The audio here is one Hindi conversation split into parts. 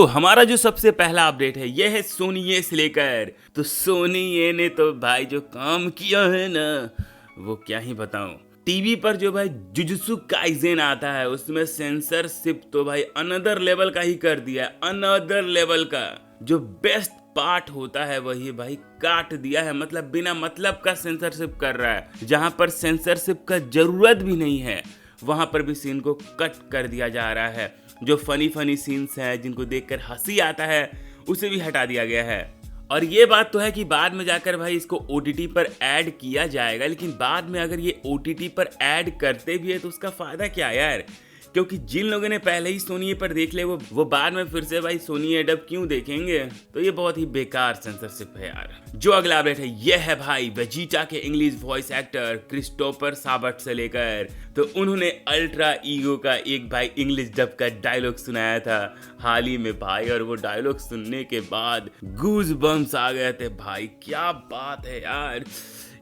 हमारा जो सबसे पहला अपडेट है ये है सोनी ये से लेकर। तो सोनी ये ने तो भाई जो काम किया है ना वो क्या ही बताऊं। टीवी पर जो भाई जुजुत्सु काइसेन आता है उसमें सेंसरशिप तो भाई अनदर लेवल का ही कर दिया है। अनदर लेवल का जो बेस्ट पार्ट होता है वही भाई काट दिया है। मतलब बिना मतलब का सेंसरशिप कर रहा है। जहां पर सेंसरशिप का जरूरत भी नहीं है वहां पर भी सीन को कट कर दिया जा रहा है। जो फनी सीन्स हैं जिनको देखकर हंसी आता है उसे भी हटा दिया गया है। और ये बात तो है कि बाद में जाकर भाई इसको OTT पर ऐड किया जाएगा, लेकिन बाद में अगर ये OTT पर ऐड करते भी है तो उसका फायदा क्या यार। क्योंकि जिन लोगों ने पहले ही सोनी पर देख ले वो बाद में फिर से भाई सोनी डब क्यों देखेंगे। तो ये बहुत ही बेकार सेंसरशिप है यार। जो अगला अपडेट है ये है भाई वेजिटा के इंग्लिश वॉइस एक्टर क्रिस्टोफर साबर्ट से लेकर। तो उन्होंने अल्ट्रा ईगो का एक भाई इंग्लिश डब का डायलॉग सुनाया था हाल ही में भाई, और वो डायलॉग सुनने के बाद गूज बम्स आ गए थे भाई। क्या बात है यार,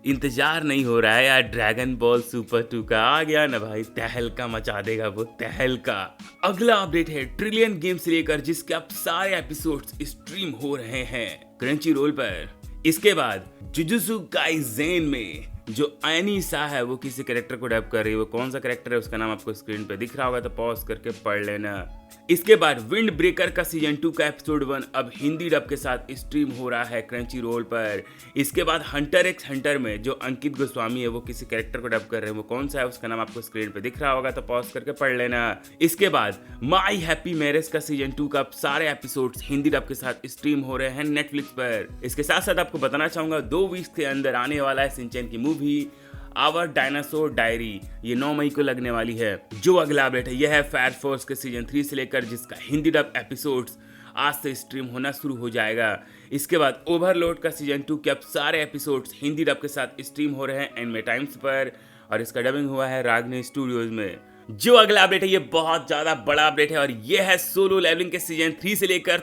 इंतजार नहीं हो रहा है यार। ड्रैगन बॉल सुपर 2 का आ गया ना भाई, तहलका मचा देगा वो, तहलका। अगला अपडेट है ट्रिलियन गेम से लेकर जिसके अब सारे एपिसोड्स स्ट्रीम हो रहे हैं क्रंची रोल पर। इसके बाद जुजुत्सु काइसेन में जो एनी सा है वो किसी कैरेक्टर को डब कर रही है। वो कौन सा कैरेक्टर है उसका नाम आपको स्क्रीन पे दिख रहा होगा, तो पॉज करके पढ़ लेना। इसके बाद विंड ब्रेकर का सीजन 2 का एपिसोड 1 अब हिंदी डब के साथ स्ट्रीम हो रहा है क्रंची रोल पर। इसके बाद हंटर एक्स हंटर में जो अंकित गोस्वामी है वो किसी कैरेक्टर को डब कर रहे हैं। वो कौन सा है उसका नाम आपको स्क्रीन पे दिख रहा होगा, तो पॉज करके पढ़ लेना। इसके बाद माई हैप्पी मैरिज का सीजन 2 का सारे एपिसोड्स हिंदी डब के साथ स्ट्रीम हो रहे हैं नेटफ्लिक्स पर। इसके साथ साथ आपको बताना चाहूंगा 2 वीक्स के अंदर आने वाला है शिनचैन की मूवी आवर डायनासोर डायरी। ये 9 मई को लगने वाली है। जो अगला अपडेट है यह है फायर फोर्स के सीजन 3 से लेकर जिसका हिंदी डब एपिसोड्स आज से स्ट्रीम होना शुरू हो जाएगा। इसके बाद ओवरलोड का सीजन 2 के अब सारे एपिसोड्स हिंदी डब के साथ स्ट्रीम हो रहे हैं एनिमे टाइम्स पर, और इसका डबिंग हुआ है रागनी स्टूडियोज में। जो अगला अपडेट है ये बहुत ज्यादा बड़ा अपडेट है और ये है सोलो लेवलिंग के सीजन 3 से लेकर।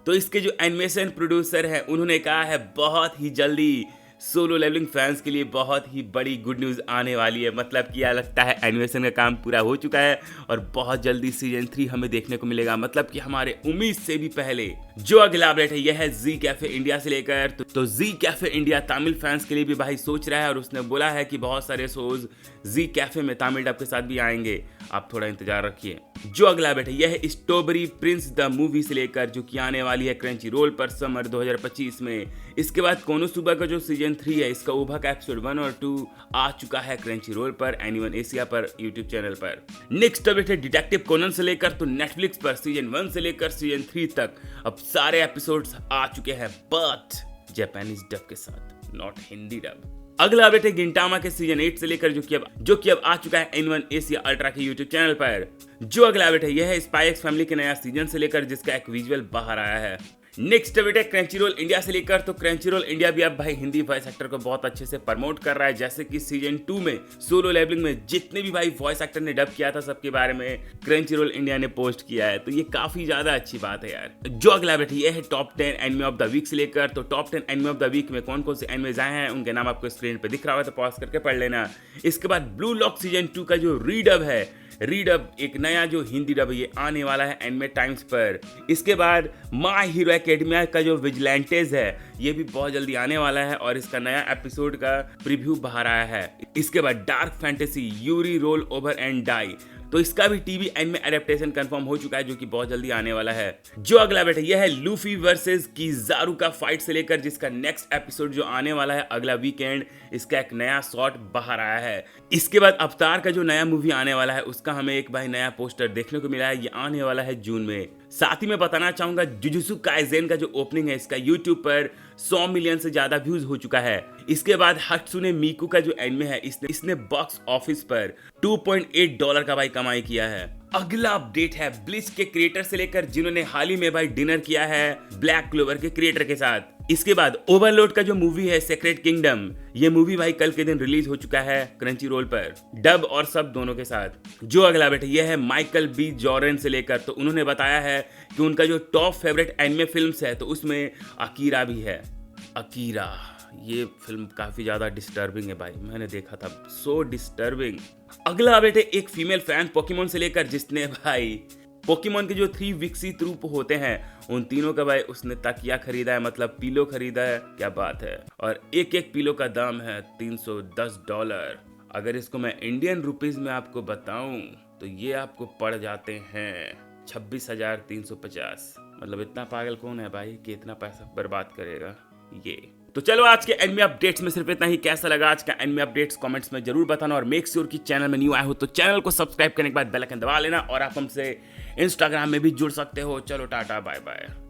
तो इसके जो एनिमेशन प्रोड्यूसर है उन्होंने कहा है बहुत ही जल्दी सोलो लेवलिंग फैंस के लिए बहुत ही बड़ी गुड न्यूज़ आने वाली है। मतलब क्या लगता है एनिमेशन का काम पूरा हो चुका है और बहुत जल्दी सीजन 3 हमें देखने को मिलेगा, मतलब कि हमारे उम्मीद से भी पहले। जो अगला अपडेट है यह है जी कैफे इंडिया से लेकर। तो जी कैफे इंडिया तमिल फैंस के लिए भी भाई सोच रहा है और उसने बोला है कि बहुत सारे शोज जी कैफे में तमिल डब के साथ भी आएंगे। आप थोड़ा इंतजार रखिए। जो अगला अपडेट है यह है स्ट्रॉबेरी प्रिंस द मूवी से लेकर जो कि आने वाली है क्रंची रोल पर समर 2025 में। इसके बाद कोनोसुबा का जो सीजन 3 है इसका ओभा का एपिसोड 1 और 2 आ चुका है क्रंची रोल पर, एनीवन एशिया पर, यूट्यूब चैनल पर। नेक्स्ट अपडेट है डिटेक्टिव कोनन से लेकर तो नेटफ्लिक्स पर सीजन 1 से लेकर सीजन 3 तक अब सारे एपिसोड्स आ चुके हैं, बट जापानीज डब के साथ, नॉट हिंदी डब। अगला अपडेट है गिंटामा के सीजन 8 से लेकर जो कि अब आ चुका है एनिवन एशिया अल्ट्रा के यूट्यूब चैनल पर। जो अगला अपडेट है यह है स्पाई एक्स फैमिली के नया सीजन से लेकर जिसका एक विजुअल बाहर आया है। नेक्स्ट अपडेट है क्रंची रोल इंडिया से लेकर। तो क्रंची रोल इंडिया भी अब भाई हिंदी वॉइस एक्टर को बहुत अच्छे से प्रमोट कर रहा है। जैसे कि सीजन 2 में सोलो लेवलिंग में जितने भी भाई वॉइस एक्टर ने डब किया था सबके बारे में क्रंची रोल इंडिया ने पोस्ट किया है। तो ये काफी ज्यादा अच्छी बात है यार। जो अगला अपडेट है यह है top 10 anime of the week से लेकर। तो top 10 anime of the week में कौन कौन से एनिमेज आए हैं उनके नाम आपको स्क्रीन पे दिख रहा होगा, तो पॉज करके पढ़ लेना। इसके बाद ब्लू लॉक सीजन 2 का जो रीडब है, रीडब एक नया जो हिंदी डब ये आने वाला है एनिमे टाइम्स पर। इसके बाद माय हीरो एकेडमिया का जो विजिलेंटेज है ये भी बहुत जल्दी आने वाला है और इसका नया एपिसोड का प्रीव्यू बाहर आया है। इसके बाद dark fantasy yuri roll over and die, तो इसका भी टीवी एनिमे एडेप्टेशन कंफर्म हो चुका है जो कि बहुत जल्दी आने वाला है। जो अगला बेटा यह है लूफी वर्सेस किजारू का फाइट से लेकर जिसका नेक्स्ट एपिसोड जो आने वाला है अगला वीकेंड, इसका एक नया शॉट बाहर आया है। इसके बाद अवतार का जो नया मूवी आने वाला है उसका हमें एक भाई नया पोस्टर देखने को मिला है, ये आने वाला है जून में। साथ ही मैं बताना चाहूंगा जुजुत्सु काइसेन का जो ओपनिंग है इसका यूट्यूब पर 100 मिलियन से ज्यादा व्यूज हो चुका है। इसके बाद हत्सुने मिकु का जो एनिमे है इसने बॉक्स ऑफिस पर $2.8 का भाई कमाई किया है। अगला अपडेट है ब्लिच के क्रिएटर से लेकर जिन्होंने हाल ही में भाई डिनर किया है ब्लैक क्लोवर के क्रिएटर के साथ। इसके बाद ओवरलोड का जो मूवी है सेक्रेट किंगडम, ये मूवी भाई कल के दिन रिलीज हो चुका है क्रंची रोल पर, डब और सब दोनों के साथ। जो अगला बेटा यह है माइकल बी जॉर्डन से लेकर, तो उन्होंने बताया है कि उनका जो टॉप फेवरेट एनिमे फिल्म्स है तो उसमें अकीरा भी है। अकीरा ये फिल्म काफी ज्यादा डिस्टर्बिंग है भाई, मैंने देखा था, सो डिस्टर्बिंग। अगला अपडेट है एक फीमेल फैन पोकेमोन से लेकर जिसने भाई पोकेमोन के जो 3 विकसित रूप होते हैं उन तीनों का भाई उसने तकिया खरीदा है, मतलब पिलो खरीदा है। क्या बात है। और एक एक पिलो का दाम है $310। अगर इसको मैं इंडियन रुपीस में आपको बताऊं तो ये आपको पड़ जाते हैं 26,350। मतलब इतना पागल कौन है भाई कि इतना पैसा बर्बाद करेगा ये। तो चलो आज के एनिमे अपडेट्स में सिर्फ इतना ही। कैसा लगा आज का एनिमे अपडेट्स कमेंट्स में जरूर बताना, और मेक श्योर कि चैनल में न्यू आए हो तो चैनल को सब्सक्राइब करने के बाद बेल आइकन दबा लेना, और आप हमसे इंस्टाग्राम में भी जुड़ सकते हो। चलो टाटा बाय बाय।